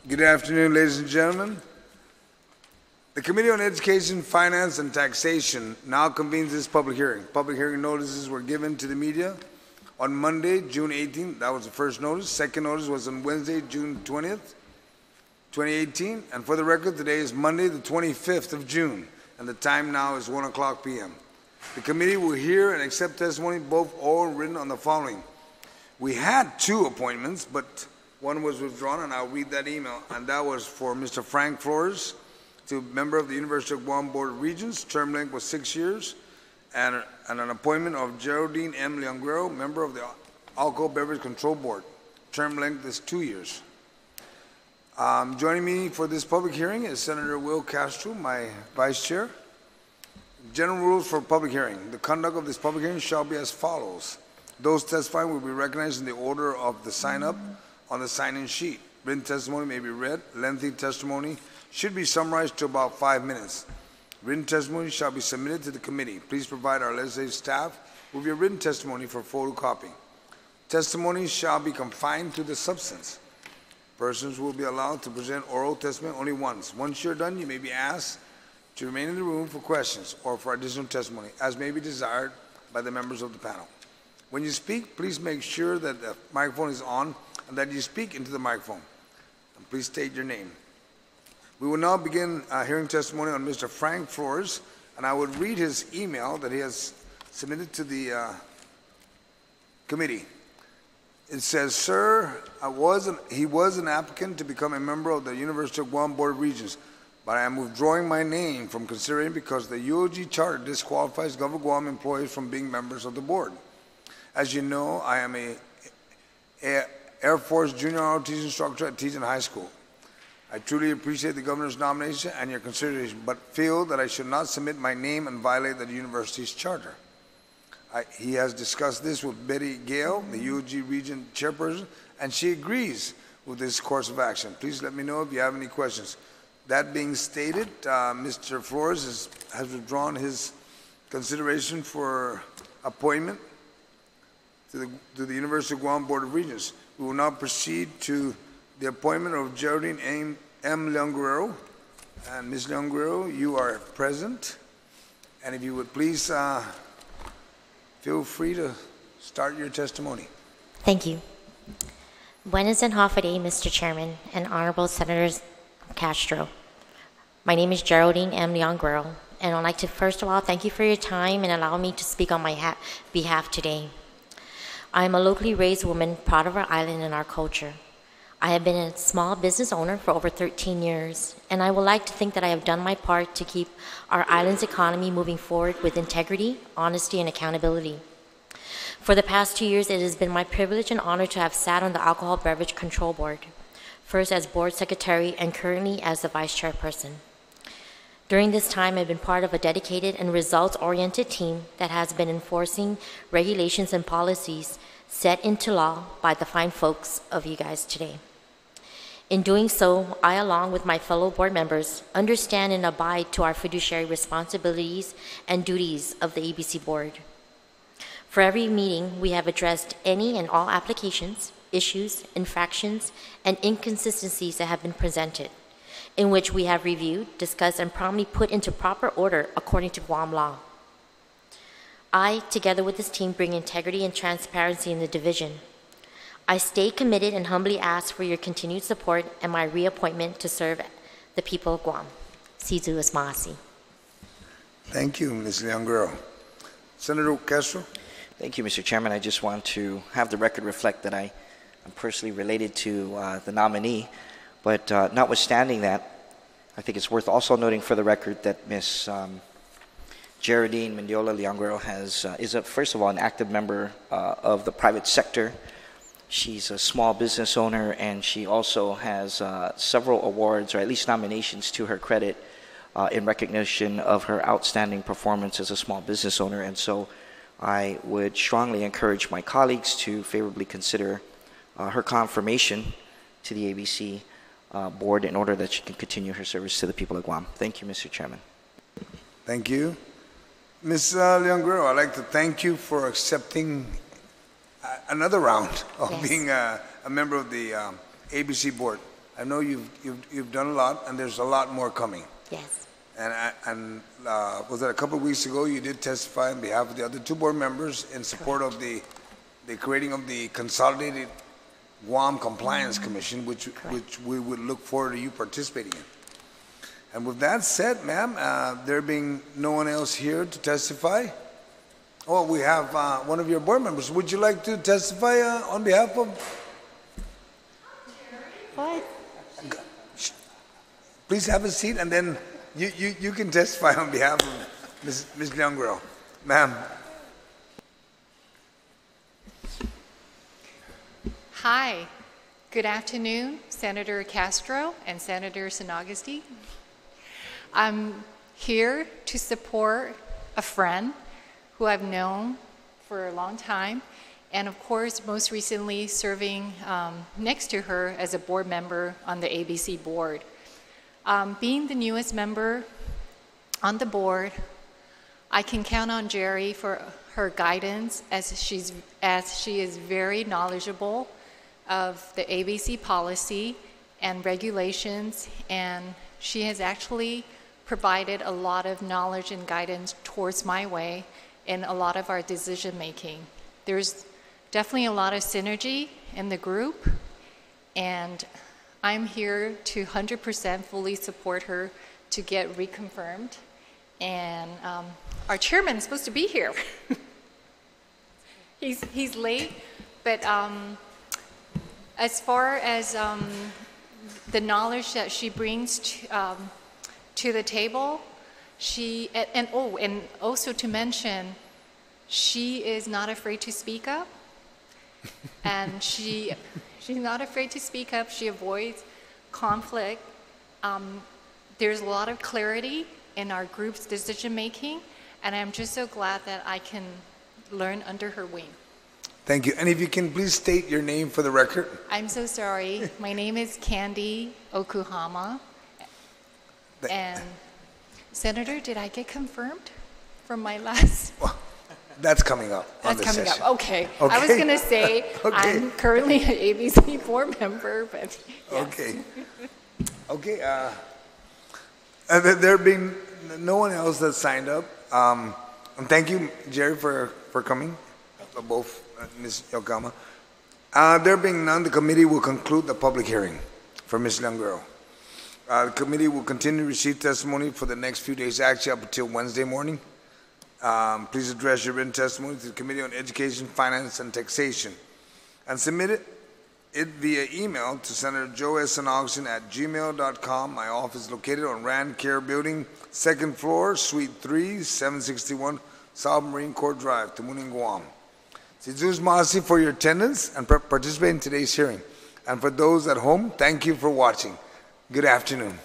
Good afternoon, ladies and gentlemen. The Committee on Education, Finance, and Taxation now convenes this public hearing. Public hearing notices were given to the media on Monday, June 18th. That was the first notice. Second notice was on Wednesday, June 20th, 2018. And for the record, today is Monday, the 25th of June, and the time now is 1 o'clock p.m. The committee will hear and accept testimony, both oral and written, on the following. We had two appointments, but one was withdrawn, and I'll read that email. And that was for Mr. Frank Flores, to member of the University of Guam Board of Regents. Term length was 6 years. And an appointment of Geraldine M. Leonguero, member of the Alcohol Beverage Control Board. Term length is 2 years. Joining me for this public hearing is Senator Will Castro, my vice chair. General rules for public hearing. The conduct of this public hearing shall be as follows. Those testifying will be recognized in the order of the sign-up on the sign-in sheet. Written testimony may be read. Lengthy testimony should be summarized to about 5 minutes. Written testimony shall be submitted to the committee. Please provide our legislative staff with your written testimony for photocopy. Testimony shall be confined to the substance. Persons will be allowed to present oral testimony only once. Once you're done, you may be asked to remain in the room for questions or for additional testimony, as may be desired by the members of the panel. When you speak, please make sure that the microphone is on and that you speak into the microphone. And please state your name. We will now begin hearing testimony on Mr. Frank Flores, and I would read his email that he has submitted to the committee. It says, "Sir, he was an applicant to become a member of the University of Guam Board of Regents, but I am withdrawing my name from considering because the UOG charter disqualifies Governor Guam employees from being members of the board. As you know, I am a Air Force Junior ROTC instructor at Tejan High School. I truly appreciate the governor's nomination and your consideration, but feel that I should not submit my name and violate the university's charter. He has discussed this with Betty Gale, the UOG region chairperson, and she agrees with this course of action. Please let me know if you have any questions." That being stated, Mr. Flores has withdrawn his consideration for appointment to the University of Guam Board of Regents. We will now proceed to the appointment of Geraldine M. Leonguero. And Ms. Leonguero, you are present. And if you would please feel free to start your testimony. Thank you. Buenas and half a day, Mr. Chairman and Honorable Senators Castro. My name is Geraldine M. Leonguero, and I'd like to first of all thank you for your time and allow me to speak on my behalf today. I am a locally raised woman, proud of our island and our culture. I have been a small business owner for over 13 years, and I would like to think that I have done my part to keep our island's economy moving forward with integrity, honesty, and accountability. For the past 2 years, it has been my privilege and honor to have sat on the Alcohol Beverage Control Board, first as board secretary and currently as the vice chairperson. During this time, I've been part of a dedicated and results-oriented team that has been enforcing regulations and policies set into law by the fine folks of you guys today. In doing so, I, along with my fellow board members, understand and abide to our fiduciary responsibilities and duties of the ABC board. For every meeting, we have addressed any and all applications, issues, infractions, and inconsistencies that have been presented, in which we have reviewed, discussed, and promptly put into proper order according to Guam law. I, together with this team, bring integrity and transparency in the division. I stay committed and humbly ask for your continued support and my reappointment to serve the people of Guam. Sizu Ismasi. Thank you, Ms. Leonguero. Senator Castro. Thank you, Mr. Chairman. I just want to have the record reflect that I am personally related to the nominee. But notwithstanding that, I think it's worth also noting for the record that Ms. Geraldine Mendiola Leonguero is first of all, an active member of the private sector. She's a small business owner, and she also has several awards, or at least nominations to her credit, in recognition of her outstanding performance as a small business owner. And so I would strongly encourage my colleagues to favorably consider her confirmation to the ABC board in order that she can continue her service to the people of Guam. Thank you, Mr. Chairman. Thank you. Ms. Leonguero, I'd like to thank you for accepting another round of being a member of the ABC board. I know you've done a lot, and there's a lot more coming. Yes. And was that a couple of weeks ago, you did testify on behalf of the other two board members in support of the creating of the Consolidated Guam Compliance Commission, which we would look forward to you participating in. And with that said, ma'am, there being no one else here to testify, oh, we have one of your board members. Would you like to testify on behalf of? What? Please have a seat, and then you can testify on behalf of Ms. Leon-Guerrero. Ma'am. Hi, good afternoon, Senator Castro and Senator San Agustin. I'm here to support a friend who I've known for a long time, and of course, most recently serving next to her as a board member on the ABC board. Being the newest member on the board, I can count on Jerry for her guidance as she is very knowledgeable of the ABC policy and regulations, and she has actually provided a lot of knowledge and guidance towards my way in a lot of our decision making. There's definitely a lot of synergy in the group, and I'm here to 100% fully support her to get reconfirmed. And our chairman is supposed to be here. He's late, but as far as the knowledge that she brings to the table, and also to mention, she is not afraid to speak up, and she's not afraid to speak up. She avoids conflict. There's a lot of clarity in our group's decision making, and I'm just so glad that I can learn under her wing. Thank you. And if you can please state your name for the record. I'm so sorry. My name is Candy Okuhama. And Senator, did I get confirmed from my last? Well, that's coming up. That's coming session. up. Okay. I was going to say Okay. I'm currently an ABC board member, but yes. Okay. Okay. There being no one else that signed up. And thank you, Jerry, for coming. Both Ms. Yokohama. There being none, the committee will conclude the public hearing for Ms. Leon-Guerrero. The committee will continue to receive testimony for the next few days, actually up until Wednesday morning. Please address your written testimony to the Committee on Education, Finance, and Taxation, and submit it via email to Senator Joe S. Agustin at gmail.com. My office is located on Rand Care Building, 2nd floor, Suite 3, 761 South Marine Corps Drive, Tamuning, Guam. Sizuz Masi for your attendance and participating in today's hearing. And for those at home, thank you for watching. Good afternoon.